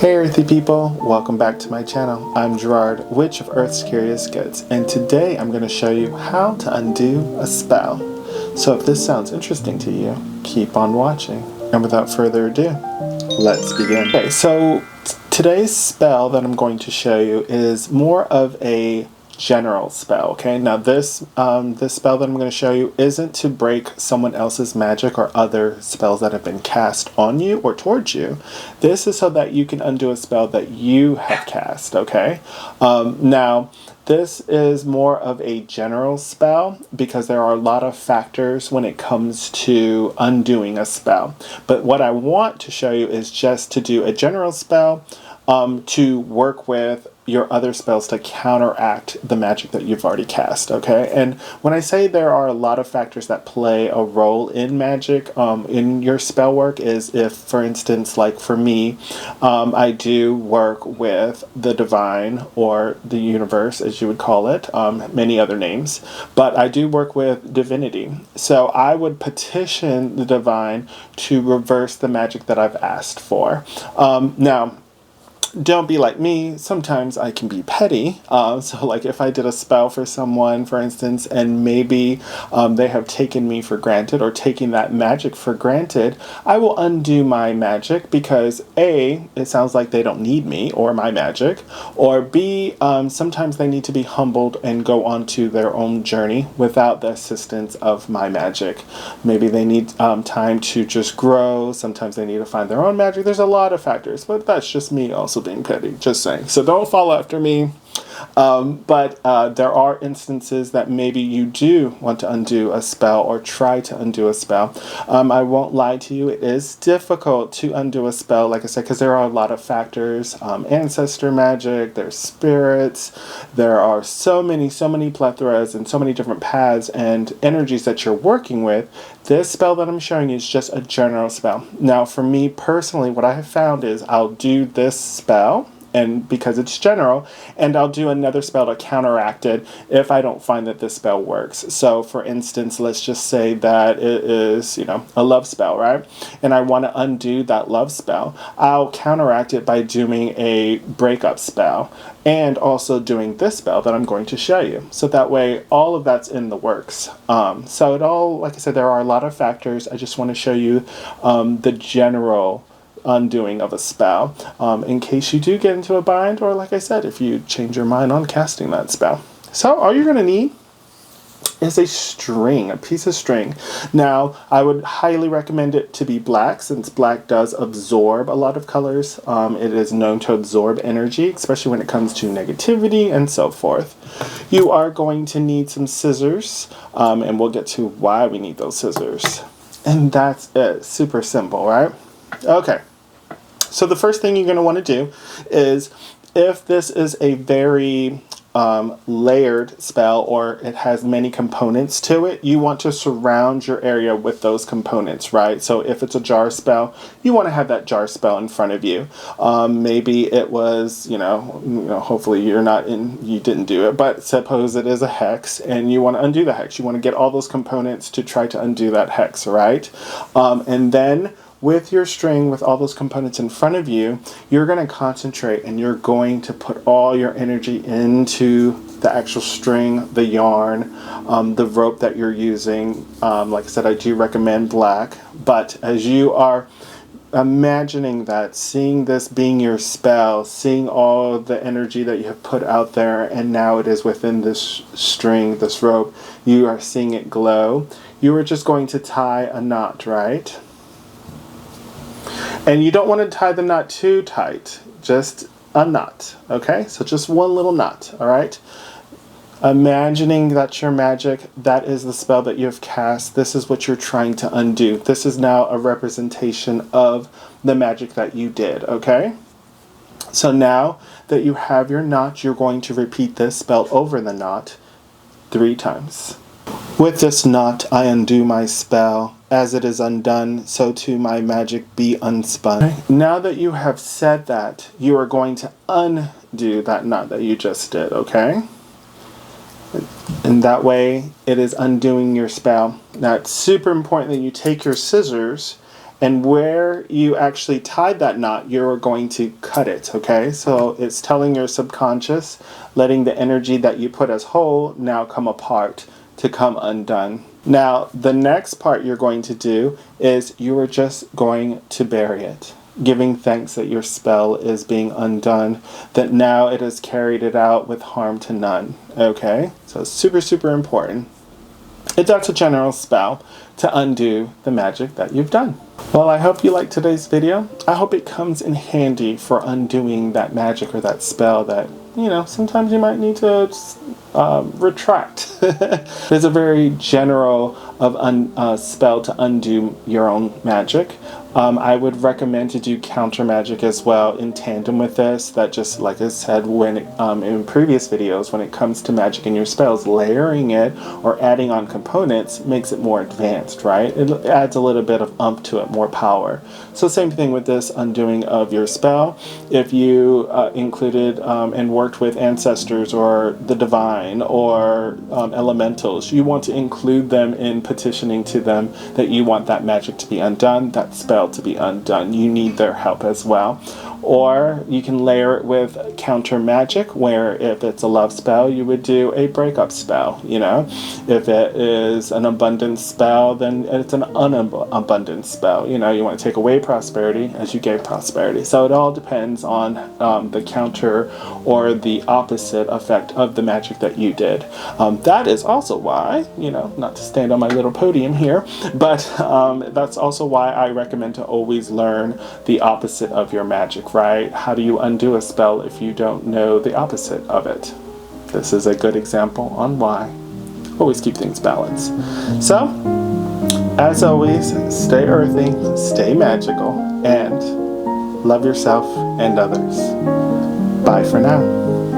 Hey earthy people, welcome back to my channel. I'm Gerard, Witch of Earth's Curious Goods, and today I'm going to show you how to undo a spell. So if this sounds interesting to you, keep on watching. And without further ado, let's begin. Okay, so today's spell that I'm going to show you is more of a general spell. Okay, now this spell that I'm going to show you isn't to break someone else's magic or other spells that have been cast on you or towards you. This is so that you can undo a spell that you have cast. Okay, now this is more of a general spell because there are a lot of factors when it comes to undoing a spell. But what I want to show you is just to do a general spell to work with your other spells to counteract the magic that you've already cast, okay? And when I say there are a lot of factors that play a role in magic in your spell work is if, for instance, like for me, I do work with the divine or the universe, as you would call it, many other names, but I do work with divinity. So I would petition the divine to reverse the magic that I've asked for. Now, don't be like me. Sometimes I can be petty. So like if I did a spell for someone, for instance, and maybe they have taken me for granted or taking that magic for granted, I will undo my magic because A, it sounds like they don't need me or my magic, or B, sometimes they need to be humbled and go on to their own journey without the assistance of my magic. Maybe they need time to just grow. Sometimes they need to find their own magic. There's a lot of factors, but that's just me also being petty, just saying. So don't follow after me. But there are instances that maybe you do want to undo a spell or try to undo a spell. I won't lie to you, it is difficult to undo a spell, like I said, because there are a lot of factors. Ancestor magic, there's spirits, there are so many plethoras and so many different paths and energies that you're working with. This spell that I'm showing you is just a general spell. Now, for me personally, what I have found is I'll do this spell, and because it's general, and I'll do another spell to counteract it if I don't find that this spell works. So for instance, let's just say that it is, a love spell, right? And I want to undo that love spell. I'll counteract it by doing a breakup spell and also doing this spell that I'm going to show you. So that way all of that's in the works. So it all, like I said, there are a lot of factors. I just want to show you the general undoing of a spell in case you do get into a bind, or like I said, if you change your mind on casting that spell. So all you're going to need is a piece of string. Now, I would highly recommend it to be black, since black does absorb a lot of colors. It is known to absorb energy, especially when it comes to negativity and so forth. You are going to need some scissors, and we'll get to why we need those scissors. And that's it. Super simple, right? Okay. So the first thing you're going to want to do is, if this is a very layered spell or it has many components to it, you want to surround your area with those components, right? So if it's a jar spell, you want to have that jar spell in front of you. Maybe it was, hopefully you didn't do it, but suppose it is a hex and you want to undo the hex. You want to get all those components to try to undo that hex, right? And then with your string, with all those components in front of you, you're going to concentrate and you're going to put all your energy into the actual string, the yarn, the rope that you're using. Like I said, I do recommend black, but as you are imagining that, seeing this being your spell, seeing all the energy that you have put out there, and now it is within this string, this rope, you are seeing it glow. You are just going to tie a knot, right? And you don't want to tie the knot too tight, just a knot, okay? So just one little knot, all right? Imagining that's your magic, that is the spell that you have cast. This is what you're trying to undo. This is now a representation of the magic that you did, okay? So now that you have your knot, you're going to repeat this spell over the knot 3 times. With this knot, I undo my spell. As it is undone, so too my magic be unspun. Okay. Now that you have said that, you are going to undo that knot that you just did, okay? And that way, it is undoing your spell. Now, it's super important that you take your scissors And where you actually tied that knot, you're going to cut it, okay? So it's telling your subconscious, letting the energy that you put as whole now come apart, to come undone. Now, the next part you're going to do is you are just going to bury it, giving thanks that your spell is being undone, that now it has carried it out with harm to none, okay? So it's super, super important. That's a general spell to undo the magic that you've done. Well, I hope you liked today's video. I hope it comes in handy for undoing that magic or that spell that, you know, sometimes you might need to retract. There's a very general spell to undo your own magic. I would recommend to do counter magic as well in tandem with this. That just, like I said when in previous videos, when it comes to magic in your spells, layering it or adding on components makes it more advanced, right? It adds a little bit of oomph to it, more power. So same thing with this undoing of your spell. If you included and worked with ancestors or the divine or elementals, you want to include them in petitioning to them that you want that magic to be undone, that spell to be undone. You need their help as well. Or you can layer it with counter magic, where if it's a love spell, you would do a breakup spell, you know. If it is an abundance spell, then it's an unabundance spell. You know, you want to take away prosperity as you gave prosperity. So it all depends on the counter or the opposite effect of the magic that you did. That is also why, you know, not to stand on my little podium here, but that's also why I recommend to always learn the opposite of your magic. Right? How do you undo a spell if you don't know the opposite of it? This is a good example on why. Always keep things balanced. So, as always, stay earthy, stay magical, and love yourself and others. Bye for now.